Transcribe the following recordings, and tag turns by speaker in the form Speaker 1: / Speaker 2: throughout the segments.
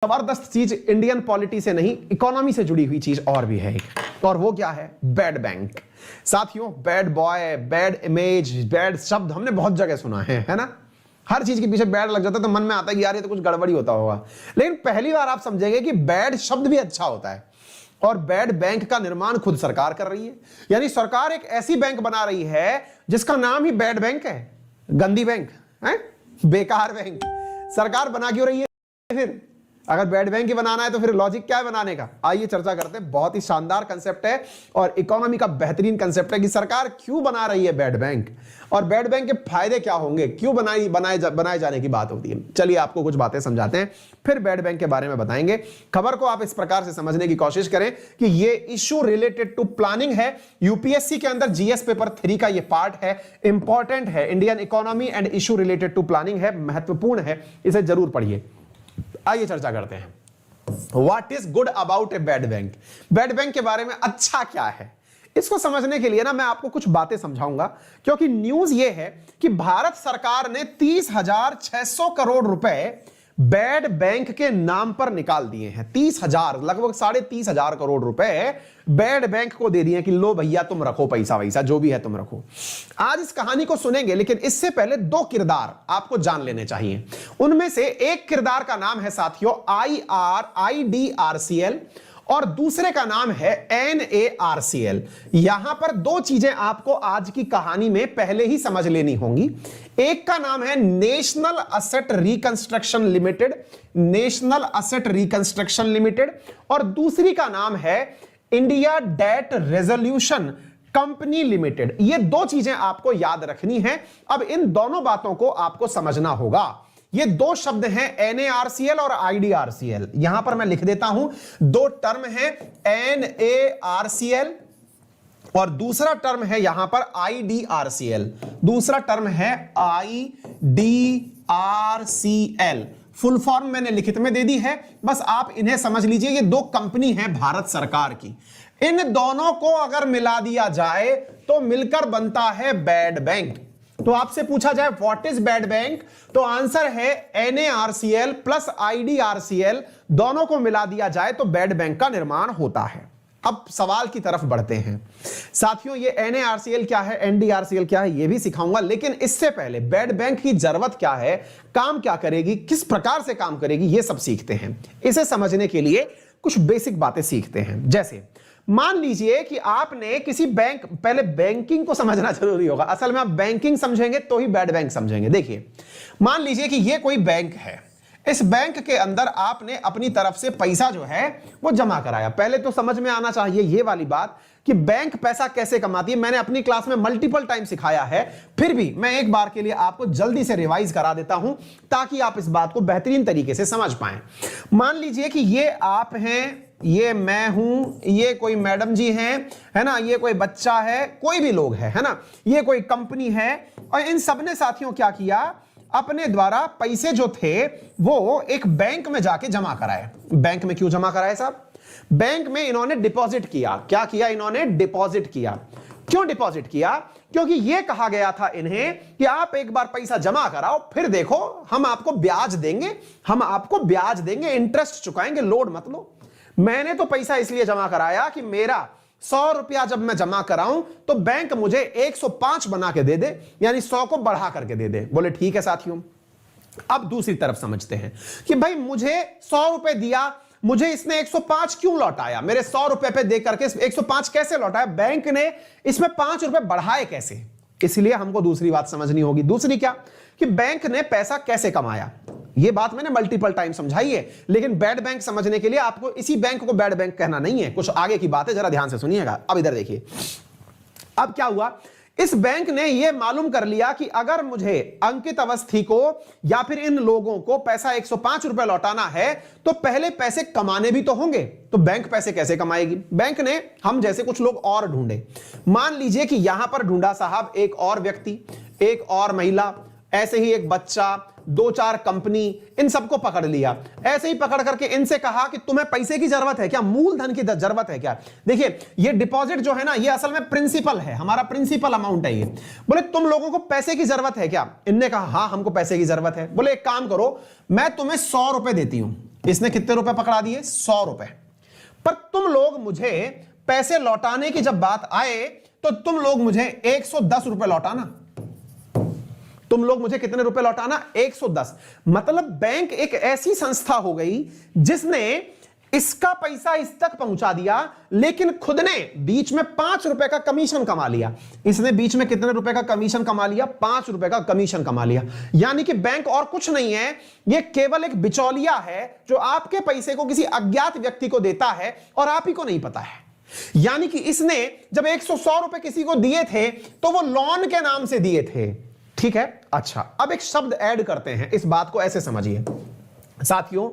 Speaker 1: जबरदस्त चीज Indian polity से नहीं, इकोनॉमी से जुड़ी हुई चीज और भी है एक, और वो क्या है? Bad bank. साथियों, bad boy, bad image, bad शब्द हमने बहुत जगह सुना है ना? हर चीज के पीछे बैड लग जाता है तो मन में आता है कि यार ये तो कुछ गड़बड़ी होता होगा, लेकिन पहली बार आप समझेंगे कि बैड शब्द भी अच्छा होता है। और बैड बैंक का निर्माण खुद सरकार कर रही है, यानी सरकार एक ऐसी बैंक बना रही है जिसका नाम ही बैड बैंक है। गंदी बैंक है, बेकार बैंक सरकार बना क्यों रही है? फिर अगर बैड बैंक ही बनाना है तो फिर लॉजिक क्या है बनाने का? आइए चर्चा करते हैं। बहुत ही शानदार कंसेप्ट है और इकोनॉमी का बेहतरीन कंसेप्ट है कि सरकार क्यों बना रही है बैड बैंक और बैड बैंक के फायदे क्या होंगे, क्यों बनाए जाने की बात होती है। चलिए आपको कुछ बातें समझाते हैं, फिर बैड बैंक के बारे में बताएंगे। खबर को आप इस प्रकार से समझने की कोशिश करें कि ये इश्यू रिलेटेड टू प्लानिंग है। यूपीएससी के अंदर जीएस पेपर 3 का ये पार्ट है, इंपॉर्टेंट है। Indian economy and issue related to planning है, महत्वपूर्ण है, इसे जरूर पढ़िए। आइए चर्चा करते हैं। What is good about a bad bank? Bad bank के बारे में अच्छा क्या है, इसको समझने के लिए ना मैं आपको कुछ बातें समझाऊंगा, क्योंकि न्यूज ये है कि भारत सरकार ने 30,600 करोड़ रुपए बैड बैंक के नाम पर निकाल दिए हैं। 30,000, लगभग 30,500 करोड़ रुपए बैड बैंक को दे दिए कि लो भैया तुम रखो पैसा वैसा जो भी है तुम रखो। आज इस कहानी को सुनेंगे, लेकिन इससे पहले 2 किरदार आपको जान लेने चाहिए। उनमें से एक किरदार का नाम है साथियों IDRCL और दूसरे का नाम है NARCL। यहां पर 2 चीजें आपको आज की कहानी में पहले ही समझ लेनी होंगी। एक का नाम है National Asset Reconstruction Limited, National Asset Reconstruction Limited, और दूसरी का नाम है India Debt Resolution Company Limited. ये 2 चीजें आपको याद रखनी है। अब इन दोनों बातों को आपको समझना होगा। ये 2 शब्द हैं NARCL और IDRCL। यहां पर मैं लिख देता हूं, 2 टर्म है NARCL और दूसरा टर्म है यहां पर IDRCL। दूसरा टर्म है IDRCL। फुल फॉर्म मैंने लिखित में दे दी है, बस आप इन्हें समझ लीजिए। ये 2 कंपनी है भारत सरकार की। इन दोनों को अगर मिला दिया जाए तो मिलकर बनता है बैड बैंक। तो आपसे पूछा जाए व्हाट इज बैड बैंक, तो आंसर है NARCL प्लस IDRCL, दोनों को मिला दिया जाए तो बैड बैंक का निर्माण होता है। अब सवाल की तरफ बढ़ते हैं साथियों। ये NARCL क्या है, NDRCL क्या है, ये भी सिखाऊंगा, लेकिन इससे पहले बैड बैंक की जरूरत क्या है, काम क्या करेगी, किस प्रकार से काम करेगी, ये सब सीखते हैं। इसे समझने के लिए कुछ बेसिक बातें सीखते हैं। जैसे मान लीजिए कि आपने किसी बैंक, पहले बैंकिंग को समझना जरूरी होगा। असल में आप बैंकिंग समझेंगे तो ही बैड बैंक समझेंगे। देखिए, मान लीजिए कि ये कोई बैंक है। इस बैंक के अंदर आपने अपनी तरफ से पैसा जो है वो जमा कराया। पहले तो समझ में आना चाहिए ये वाली बात कि बैंक पैसा कैसे कमाती है। मैंने अपनी क्लास में मल्टीपल टाइम सिखाया है, फिर भी मैं एक बार के लिए आपको जल्दी से रिवाइज करा देता हूं ताकि आप इस बात को बेहतरीन तरीके से समझ पाएं। मान लीजिए कि ये आप हैं, ये मैं हूं, ये कोई मैडम जी हैं, है ना, ये कोई बच्चा है, कोई भी लोग है ना, ये कोई कंपनी है, और इन सबने साथियों क्या किया, अपने द्वारा पैसे जो थे वो एक बैंक में जाके जमा कराए। बैंक में क्यों जमा कराए साहब? बैंक में इन्होंने डिपॉजिट किया। क्या किया? इन्होंने डिपॉजिट किया। क्यों डिपॉजिट किया? क्योंकि यह कहा गया था इन्हें कि आप एक बार पैसा जमा कराओ, फिर देखो हम आपको ब्याज देंगे, हम आपको ब्याज देंगे, इंटरेस्ट चुकाएंगे, लोड मत लो। मैंने तो पैसा इसलिए जमा कराया कि मेरा 100 रुपया जब मैं जमा कराऊं तो बैंक मुझे 105 बना के दे दे, यानी 100 को बढ़ा करके दे दे। बोले ठीक है साथियों। अब दूसरी तरफ समझते हैं कि भाई मुझे 100 रुपए दिया, मुझे इसने 105 क्यों लौटाया? मेरे 100 रुपए पे दे करके 105 कैसे लौटाया? बैंक ने इसमें 5 रुपए बढ़ाए कैसे? इसलिए हमको दूसरी बात समझनी होगी। दूसरी क्या? कि बैंक ने पैसा कैसे कमाया। यह बात मैंने मल्टीपल टाइम समझाई है, लेकिन बैड बैंक समझने के लिए आपको इसी बैंक को बैड बैंक कहना नहीं है, कुछ आगे की बात है, जरा ध्यान से सुनिएगा। अब इधर देखिए, अब क्या हुआ, इस बैंक ने यह मालूम कर लिया कि अगर मुझे अंकित अवस्थी को या फिर इन लोगों को पैसा 105 रुपए लौटाना है तो पहले पैसे कमाने भी तो होंगे। तो बैंक पैसे कैसे कमाएगी? बैंक ने हम जैसे कुछ लोग और ढूंढे। मान लीजिए कि यहां पर ढूंढा साहब एक और व्यक्ति, एक और महिला, ऐसे ही एक बच्चा, 2-4 कंपनी, इन सबको पकड़ लिया। ऐसे ही पकड़ करके इनसे कहा कि तुम्हें पैसे की जरूरत है क्या, मूलधन की जरूरत है क्या? देखिए, ये डिपॉजिट जो है ना, ये असल में प्रिंसिपल है, हमारा प्रिंसिपल अमाउंट है ये। बोले तुम लोगों को पैसे की जरूरत है क्या? इनने कहा हाँ हमको पैसे की जरूरत है। बोले एक काम करो, मैं तुम्हें 100 रुपए देती हूं, इसने कितने रुपए पकड़ा दिए? 100 रुपए। पर तुम लोग मुझे पैसे लौटाने की जब बात आए तो तुम लोग मुझे 110 रुपए लौटाना। तुम लोग मुझे कितने रुपए लौटाना? 110। मतलब बैंक एक ऐसी संस्था हो गई जिसने इसका पैसा इस तक पहुंचा दिया, लेकिन खुद ने बीच में 5 रुपए का कमीशन कमा लिया। इसने बीच में कितने रुपए का कमीशन कमा लिया? 5 रुपए का कमीशन कमा लिया। यानी कि बैंक और कुछ नहीं है, यह केवल एक बिचौलिया है जो आपके पैसे को किसी अज्ञात व्यक्ति को देता है और आप ही को नहीं पता है। यानी कि इसने जब 100 रुपए किसी को दिए थे तो वो लोन के नाम से दिए थे। ठीक है, अच्छा अब एक शब्द ऐड करते हैं, इस बात को ऐसे समझिए साथियों,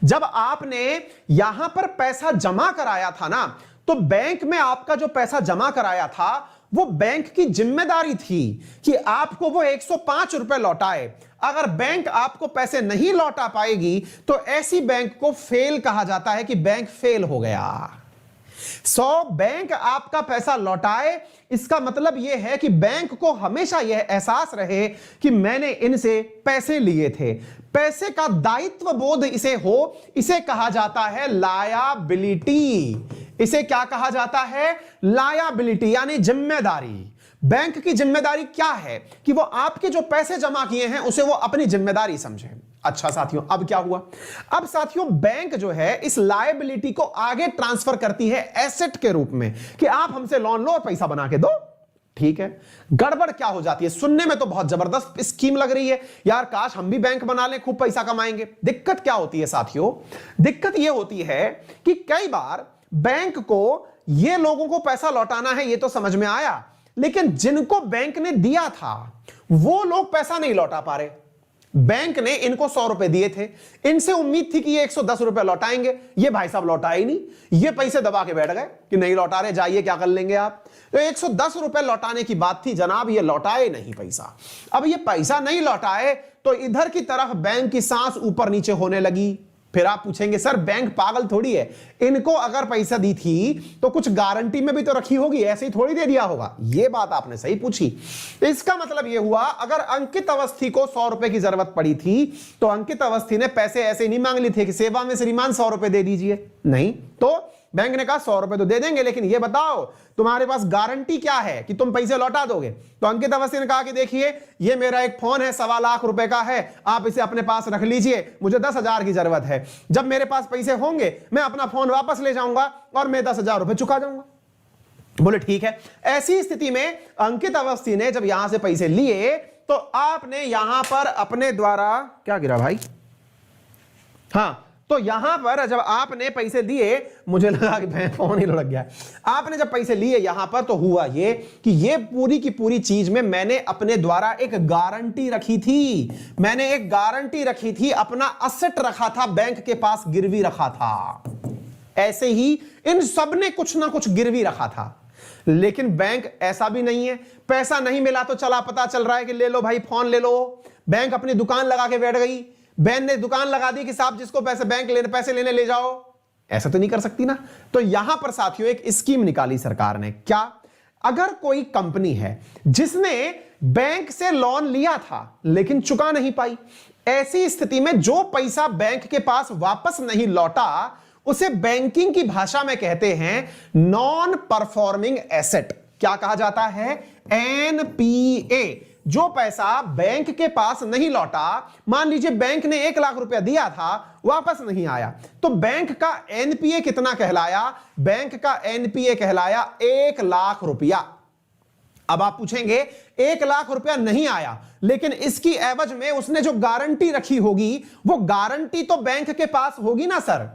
Speaker 1: जब आपने यहां पर पैसा जमा कराया था ना, तो बैंक में आपका जो पैसा जमा कराया था वो बैंक की जिम्मेदारी थी कि आपको वो 105 रुपए लौटाए। अगर बैंक आपको पैसे नहीं लौटा पाएगी तो ऐसी बैंक को फेल कहा जाता है कि बैंक फेल हो गया। बैंक आपका पैसा लौटाए, इसका मतलब यह है कि बैंक को हमेशा यह एहसास रहे कि मैंने इनसे पैसे लिए थे। पैसे का दायित्व बोध इसे हो, इसे कहा जाता है लायबिलिटी। इसे क्या कहा जाता है? लायबिलिटी, यानी जिम्मेदारी। बैंक की जिम्मेदारी क्या है कि वो आपके जो पैसे जमा किए हैं उसे वो अपनी जिम्मेदारी समझे। अच्छा साथियों, अब क्या हुआ? अब साथियों बैंक जो है इस लायबिलिटी को आगे ट्रांसफर करती है एसेट के रूप में कि आप हमसे लोन लो और पैसा बना के दो। ठीक है, गड़बड़ क्या हो जाती है? सुनने में तो बहुत जबरदस्त स्कीम लग रही है, यार काश हम भी बैंक बना लें, खूब पैसा कमाएंगे। दिक्कत क्या होती है साथियों? दिक्कत यह होती है कि कई बार बैंक को ये लोगों को पैसा लौटाना है, ये तो समझ में आया, लेकिन जिनको बैंक ने दिया था वो लोग पैसा नहीं लौटा पा रहे। बैंक ने इनको 100 रुपए दिए थे, इनसे उम्मीद थी कि ये 110 रुपए लौटाएंगे, ये भाई साहब लौटाए नहीं, ये पैसे दबा के बैठ गए कि नहीं लौटा रहे, जाइए क्या कर लेंगे आप। तो 110 रुपए लौटाने की बात थी जनाब, ये लौटाए नहीं पैसा। अब ये पैसा नहीं लौटाए तो इधर की तरफ बैंक की सांस ऊपर नीचे होने लगी। फिर आप पूछेंगे सर बैंक पागल थोड़ी है, इनको अगर पैसा दी थी तो कुछ गारंटी में भी तो रखी होगी, ऐसे ही थोड़ी दे दिया होगा। ये बात आपने सही पूछी। इसका मतलब यह हुआ अगर अंकित अवस्थी को 100 रुपए की जरूरत पड़ी थी तो अंकित अवस्थी ने पैसे ऐसे नहीं मांग लिए थे कि सेवा में श्रीमान 100 रुपए दे दीजिए, नहीं, तो बैंक ने कहा 100 रुपए तो दे देंगे, लेकिन ये बताओ तुम्हारे पास गारंटी क्या है कि तुम पैसे लौटा दोगे। तो अंकित अवस्थी ने कहा कि देखिए ये मेरा एक फोन है, 1.25 लाख रुपए का है, आप इसे अपने पास रख लीजिए, मुझे 10,000 की जरूरत है, जब मेरे पास पैसे होंगे मैं अपना फोन वापस ले जाऊंगा और मैं 10,000 रुपए चुका जाऊंगा। बोले ठीक है। ऐसी स्थिति में अंकित अवस्थी ने जब यहां से पैसे लिए तो आपने यहां पर अपने द्वारा क्या गिरा भाई, हाँ, तो यहां पर जब आपने पैसे दिए, मुझे लगा कि फोन ही लग गया, आपने जब पैसे लिए यहां पर तो हुआ ये कि ये पूरी की पूरी चीज में मैंने अपने द्वारा एक गारंटी रखी थी, मैंने एक गारंटी रखी थी, अपना असेट रखा था, बैंक के पास गिरवी रखा था। ऐसे ही इन सब ने कुछ ना कुछ गिरवी रखा था, लेकिन बैंक ऐसा भी नहीं है, पैसा नहीं मिला तो चला पता चल रहा है कि ले लो भाई फोन ले लो। बैंक अपनी दुकान लगा के बैठ गई, बैंक ने दुकान लगा दी कि साहब जिसको पैसे लेने ले जाओ, ऐसा तो नहीं कर सकती ना। तो यहां पर साथियों एक स्कीम निकाली सरकार ने, क्या? अगर कोई कंपनी है जिसने बैंक से लोन लिया था लेकिन चुका नहीं पाई, ऐसी स्थिति में जो पैसा बैंक के पास वापस नहीं लौटा उसे बैंकिंग की भाषा में कहते हैं नॉन परफॉर्मिंग एसेट। क्या कहा जाता है? एनपीए। जो पैसा बैंक के पास नहीं लौटा, मान लीजिए बैंक ने 1 लाख रुपया दिया था, वापस नहीं आया, तो बैंक का एनपीए कितना कहलाया? बैंक का एनपीए कहलाया 1 लाख रुपया। अब आप पूछेंगे 1 लाख रुपया नहीं आया, लेकिन इसकी एवज में उसने जो गारंटी रखी होगी वो गारंटी तो बैंक के पास होगी ना सर।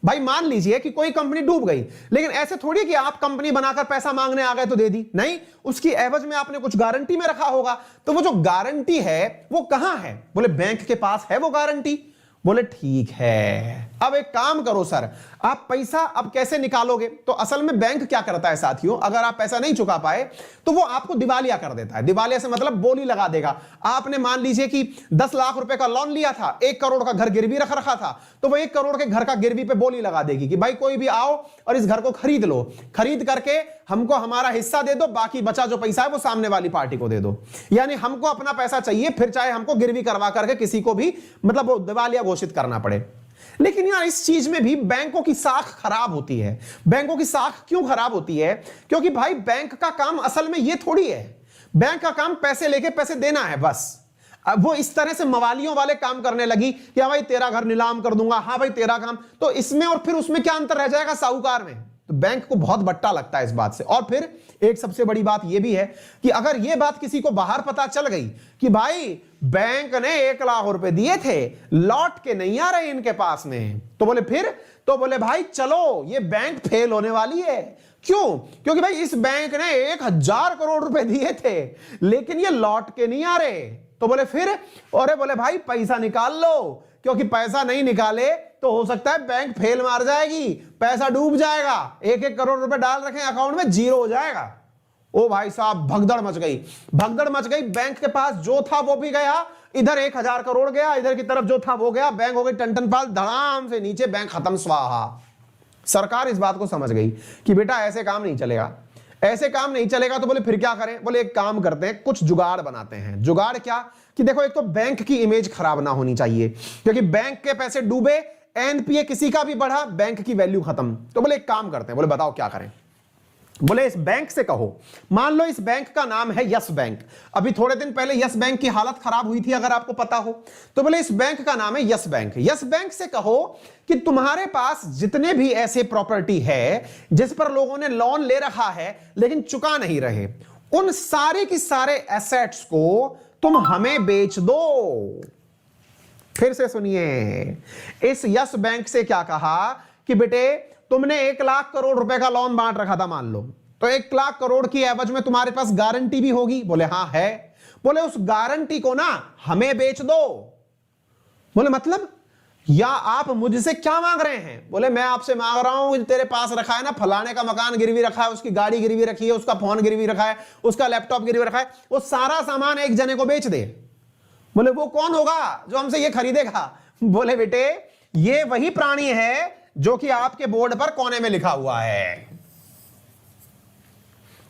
Speaker 1: भाई मान लीजिए कि कोई कंपनी डूब गई, लेकिन ऐसे थोड़ी कि आप कंपनी बनाकर पैसा मांगने आ गए तो दे दी, नहीं, उसकी एवज में आपने कुछ गारंटी में रखा होगा। तो वो जो गारंटी है वो कहां है? बोले बैंक के पास है वो गारंटी। बोले ठीक है, अब एक काम करो सर, आप पैसा अब कैसे निकालोगे? तो असल में बैंक क्या करता है साथियों, अगर आप पैसा नहीं चुका पाए तो वो आपको दिवालिया कर देता है। दिवालिया से मतलब बोली लगा देगा। आपने मान लीजिए कि 10 लाख रुपए का लोन लिया था, 1 करोड़ का घर गिरवी रखा था, तो वो 1 करोड़ के घर का गिरवी पे बोली लगा देगी कि भाई कोई भी आओ और इस घर को खरीद लो, खरीद करके हमको हमारा हिस्सा दे दो, बाकी बचा जो पैसा है वो सामने वाली पार्टी को दे दो। यानी हमको अपना पैसा चाहिए, फिर चाहे हमको गिरवी करवा करके किसी को भी मतलब दिवालिया घोषित करना पड़े। लेकिन यार इस चीज में भी बैंकों की साख खराब होती है। बैंकों की साख क्यों खराब होती है? क्योंकि भाई बैंक का काम असल में ये थोड़ी है, बैंक का काम पैसे लेके पैसे देना है बस। अब वो इस तरह से मवालियों वाले काम करने लगी कि हाँ भाई तेरा घर नीलाम कर दूंगा, हाँ भाई तेरा काम, तो इसमें और फिर उसमें क्या अंतर रह जाएगा साहूकार में? तो बैंक को बहुत बट्टा लगता है इस बात से। और फिर एक सबसे बड़ी बात यह भी है कि अगर यह बात किसी को बाहर पता चल गई कि भाई बैंक ने 1 लाख रुपए दिए थे, लौट के नहीं आ रहे इनके पास में, तो बोले फिर, तो बोले भाई चलो ये बैंक फेल होने वाली है। क्यों? क्योंकि भाई इस बैंक ने 1000 करोड़ रुपए दिए थे लेकिन ये लौट के नहीं आ रहे। तो बोले फिर, अरे बोले भाई पैसा निकाल लो, क्योंकि पैसा नहीं निकाले तो हो सकता है बैंक फेल मार जाएगी, पैसा डूब जाएगा, 1-1 करोड़ रुपए डाल रखे अकाउंट में, जीरो हो जाएगा। ओ भाई साहब भगदड़ मच गई, भगदड़ मच गई। बैंक के पास जो था वो भी गया, इधर 1000 करोड़ गया, इधर की तरफ जो था वो गया, बैंक हो गई टन पाल, धड़ाम से नीचे बैंक खत्म, स्वाहा। सरकार इस बात को समझ गई कि बेटा ऐसे काम नहीं चलेगा, ऐसे काम नहीं चलेगा। तो बोले फिर क्या करें? बोले एक काम करते हैं, कुछ जुगाड़ बनाते हैं। जुगाड़ क्या? कि देखो एक तो बैंक की इमेज खराब ना होनी चाहिए, क्योंकि बैंक के पैसे डूबे, एनपीए किसी का भी बढ़ा, बैंक की वैल्यू खत्म। तो बोले एक काम करते हैं। बोले बताओ क्या करें? बोले इस बैंक से कहो, मान लो इस बैंक का नाम है यस बैंक। अभी थोड़े दिन पहले यस बैंक की हालत खराब हुई थी, अगर आपको पता हो। तो बोले इस बैंक का नाम है यस बैंक। यस बैंक से कहो कि तुम्हारे पास जितने भी ऐसे प्रॉपर्टी है जिस पर लोगों ने लोन ले रखा है लेकिन चुका नहीं रहे, उन सारे की सारे एसेट्स को तुम हमें बेच दो। फिर से सुनिए, इस यस बैंक से क्या कहा कि बेटे तुमने 1 लाख करोड़ रुपए का लोन बांट रखा था मान लो, तो 1 लाख करोड़ की एवज में तुम्हारे पास गारंटी भी होगी। बोले हाँ है। बोले उस गारंटी को ना हमें बेच दो। बोले मतलब, या आप मुझसे क्या मांग रहे हैं? बोले मैं आपसे मांग रहा हूं, तेरे पास रखा है ना फलाने का मकान गिरवी रखा है, उसकी गाड़ी गिरवी रखी है, उसका फोन गिरवी रखा है, उसका लैपटॉप गिरवी रखा है, वो सारा सामान एक जने को बेच दे। बोले वो कौन होगा जो हमसे ये खरीदेगा? बोले बेटे ये वही प्राणी है जो कि आपके बोर्ड पर कोने में लिखा हुआ है,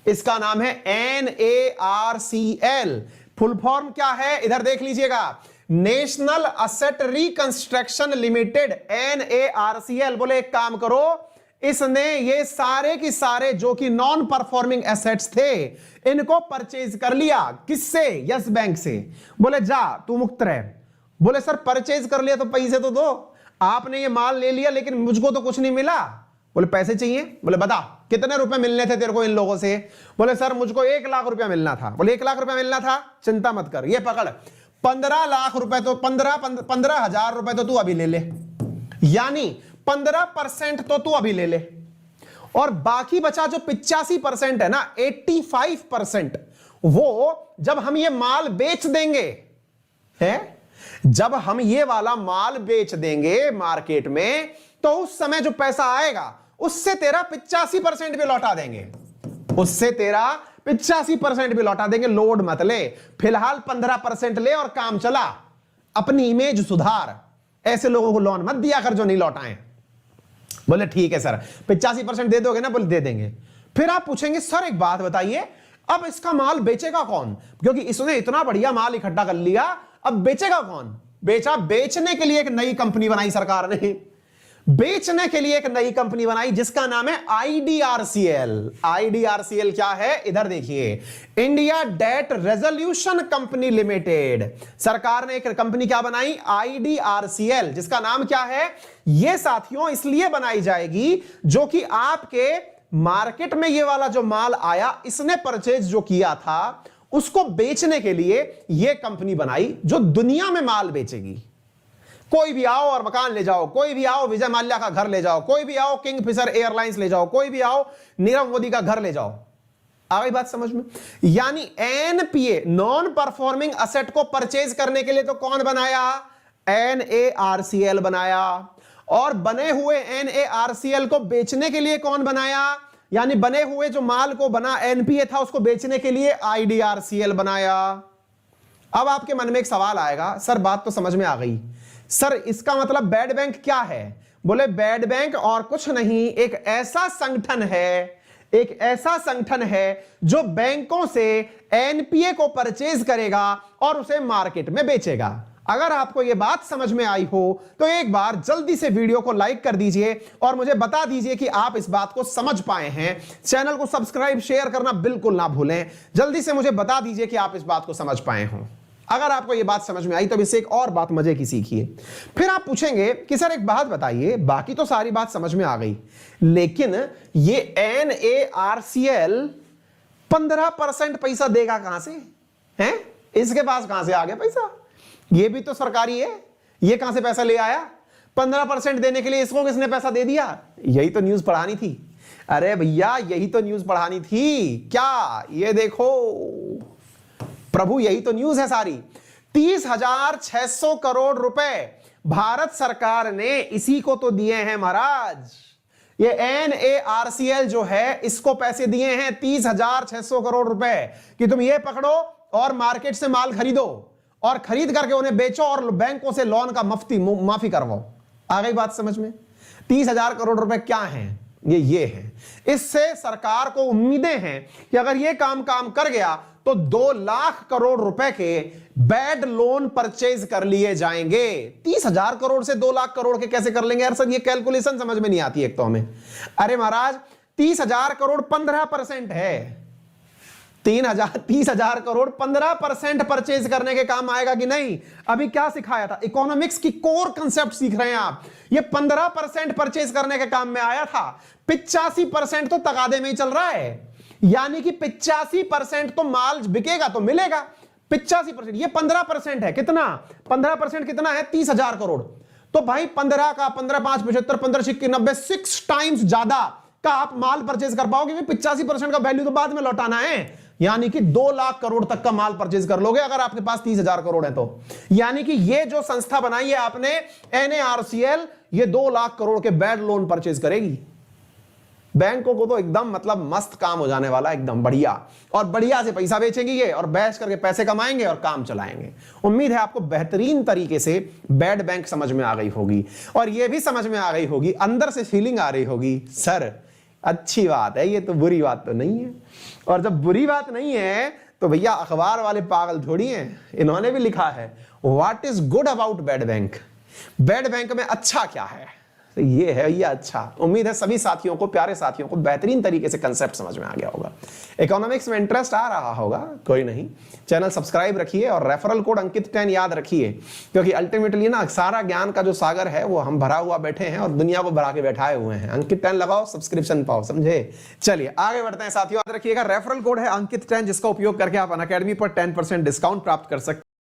Speaker 1: इसका नाम है NARCL। फुल फॉर्म क्या है इधर देख लीजिएगा, national Asset Reconstruction limited, NARCL। बोले एक काम करो, इसने ये सारे की सारे जो कि नॉन परफॉर्मिंग एसेट्स थे इनको परचेज कर लिया। किससे? यस बैंक से। बोले जा तू मुक्त रह। बोले सर परचेज कर लिया तो पैसे तो दो, आपने ये माल ले लिया लेकिन मुझको तो कुछ नहीं मिला। बोले पैसे चाहिए? बोले बता कितने रुपए मिलने थे तेरे को इन लोगों से? बोले सर मुझको 1 लाख रुपया मिलना था। बोले 1 लाख रुपया मिलना था, चिंता मत कर, ये पकड़ 15 लाख रुपए, तो 15,000 रुपए तो तू अभी ले ले, यानी 15% तो तू अभी ले ले, और बाकी बचा जो 85% है ना, 85%, वो जब हम ये माल बेच देंगे, है जब हम ये वाला माल बेच देंगे मार्केट में, तो उस समय जो पैसा आएगा उससे तेरा 85% भी लौटा देंगे, उससे तेरा 85% भी लौटा देंगे। लोड मत ले, फिलहाल 15% ले और काम चला, अपनी इमेज सुधार, ऐसे लोगों को लोन मत दिया कर जो नहीं लौटाएं। बोले ठीक है सर 85% दे दोगे ना? बोले दे देंगे। फिर आप पूछेंगे सर एक बात बताइए, अब इसका माल बेचेगा कौन? क्योंकि इसने इतना बढ़िया माल इकट्ठा कर लिया, अब बेचेगा कौन? बेचने के लिए एक नई कंपनी बनाई सरकार ने, बेचने के लिए एक नई कंपनी बनाई जिसका नाम है IDRCL। IDRCL क्या है इधर देखिए, India Debt Resolution Company Limited. सरकार ने एक कंपनी क्या बनाई? IDRCL, जिसका नाम क्या है? ये साथियों इसलिए बनाई जाएगी जो कि आपके मार्केट में ये वाला जो माल आया, इसने परचेज जो किया था उसको बेचने के लिए यह कंपनी बनाई जो दुनिया में माल बेचेगी। कोई भी आओ और मकान ले जाओ, कोई भी आओ विजय माल्या का घर ले जाओ, कोई भी आओ किंगफिशर एयरलाइंस ले जाओ, कोई भी आओ नीरव मोदी का घर ले जाओ। आ गई बात समझ में? यानी एनपीए, नॉन परफॉर्मिंग असेट को परचेज करने के लिए तो कौन बनाया? NARCL बनाया। और बने हुए NARCL को बेचने के लिए कौन बनाया? यानी बने हुए जो माल को बना एनपीए था उसको बेचने के लिए IDRCL बनाया। अब आपके मन में एक सवाल आएगा, सर बात तो समझ में आ गई, सर इसका मतलब बैड बैंक क्या है? बोले बैड बैंक और कुछ नहीं, एक ऐसा संगठन है, एक ऐसा संगठन है जो बैंकों से एनपीए को परचेज करेगा और उसे मार्केट में बेचेगा। अगर आपको यह बात समझ में आई हो तो एक बार जल्दी से वीडियो को लाइक कर दीजिए और मुझे बता दीजिए कि आप इस बात को समझ पाए हैं। चैनल को सब्सक्राइब शेयर करना बिल्कुल ना भूलें। जल्दी से मुझे बता दीजिए कि आप इस बात को समझ पाए हों। अगर आपको यह बात समझ में आई तो इससे एक और बात मजे की सीखिए। फिर आप पूछेंगे कि सर एक बात बताइए, बाकी तो सारी बात समझ में आ गई, लेकिन ये NARCL 15% पैसा देगा कहां से? हैं? इसके पास कहां से आ गया पैसा? ये भी तो सरकारी है, ये कहां से पैसा ले आया? 15% देने के लिए इसको किसने पैसा दे दिया? यही तो न्यूज पढ़ानी थी। अरे भैया यही तो न्यूज पढ़ानी थी क्या? ये देखो प्रभु, यही तो न्यूज है सारी। 30,600 करोड़ रुपए भारत सरकार ने इसी को तो दिए हैं महाराज। ये NARCL जो है इसको पैसे दिए हैं 30,600 करोड़ रुपए कि तुम ये पकड़ो और मार्केट से माल खरीदो और खरीद करके उन्हें बेचो और बैंकों से लोन का माफी करवाओ। आ गई बात समझ में? 30,000 करोड़ रुपए क्या हैं? ये है। इससे सरकार को उम्मीदें हैं कि अगर ये काम कर गया तो 2 लाख करोड़ रुपए के बैड लोन परचेज कर लिए जाएंगे। 30,000 करोड़ से 2 लाख करोड़ के कैसे कर लेंगे यार सर? ये कैलकुलेशन समझ में नहीं आती एक तो हमें। अरे महाराज 30,000 करोड़ 15% है। 30,000 करोड़ 15% परचेज करने के काम आएगा कि नहीं? अभी क्या सिखाया था? इकोनॉमिक्स की कोर कंसेप्ट सीख रहे हैं आप। ये 15% परचेज करने के काम में आया था। 85% तो तगादे में ही चल रहा है, यानी कि 85% तो माल बिकेगा तो मिलेगा। 85%, ये 15% है। कितना? 15% कितना है? 30,000 करोड़। तो भाई 15 का 15 5 75 15 6 90 6 टाइम्स ज्यादा का आप माल परचेज कर पाओगे। 85% का वैल्यू तो बाद में लौटाना है, यानी कि 2 लाख करोड़ तक का माल परचेज कर लोगे अगर आपके पास 30,000 करोड़ है तो। यानी कि ये जो संस्था बनाई है आपने NARCL, ये 2 लाख करोड़ के बैड लोन परचेज करेगी। बैंकों को तो एकदम मतलब मस्त काम हो जाने वाला, एकदम बढ़िया, और बढ़िया से पैसा बेचेंगे ये और बेच करके पैसे कमाएंगे और काम चलाएंगे। उम्मीद है आपको बेहतरीन तरीके से बैड बैंक समझ में आ गई होगी और ये भी समझ में आ गई होगी, अंदर से फीलिंग आ रही होगी, सर अच्छी बात है, ये तो बुरी बात तो नहीं है। और जब बुरी बात नहीं है तो भैया अखबार वाले पागल थोड़ी हैं, इन्होंने भी लिखा है what is good about bad bank. Bad bank में अच्छा क्या है? तो ये है ये अच्छा। उम्मीद है सभी साथियों को, प्यारे साथियों को बेहतरीन तरीके से कंसेप्ट समझ में आ गया होगा। इकोनॉमिक्स में इंटरेस्ट आ रहा होगा, कोई नहीं, चैनल सब्सक्राइब रखिए और रेफरल कोड अंकित 10 याद रखिए, क्योंकि अल्टीमेटली ना सारा ज्ञान का जो सागर है वो हम भरा हुआ बैठे हैं और दुनिया को भरा के बैठाए हुए हैं। अंकित 10 लगाओ, सब्सक्रिप्शन पाओ, समझे? चलिए आगे बढ़ते हैं साथियों। याद रखिएगा रेफरल कोड है अंकित 10, जिसका उपयोग करके आप अनअकैडमी पर 10% डिस्काउंट प्राप्त कर सकते हैं।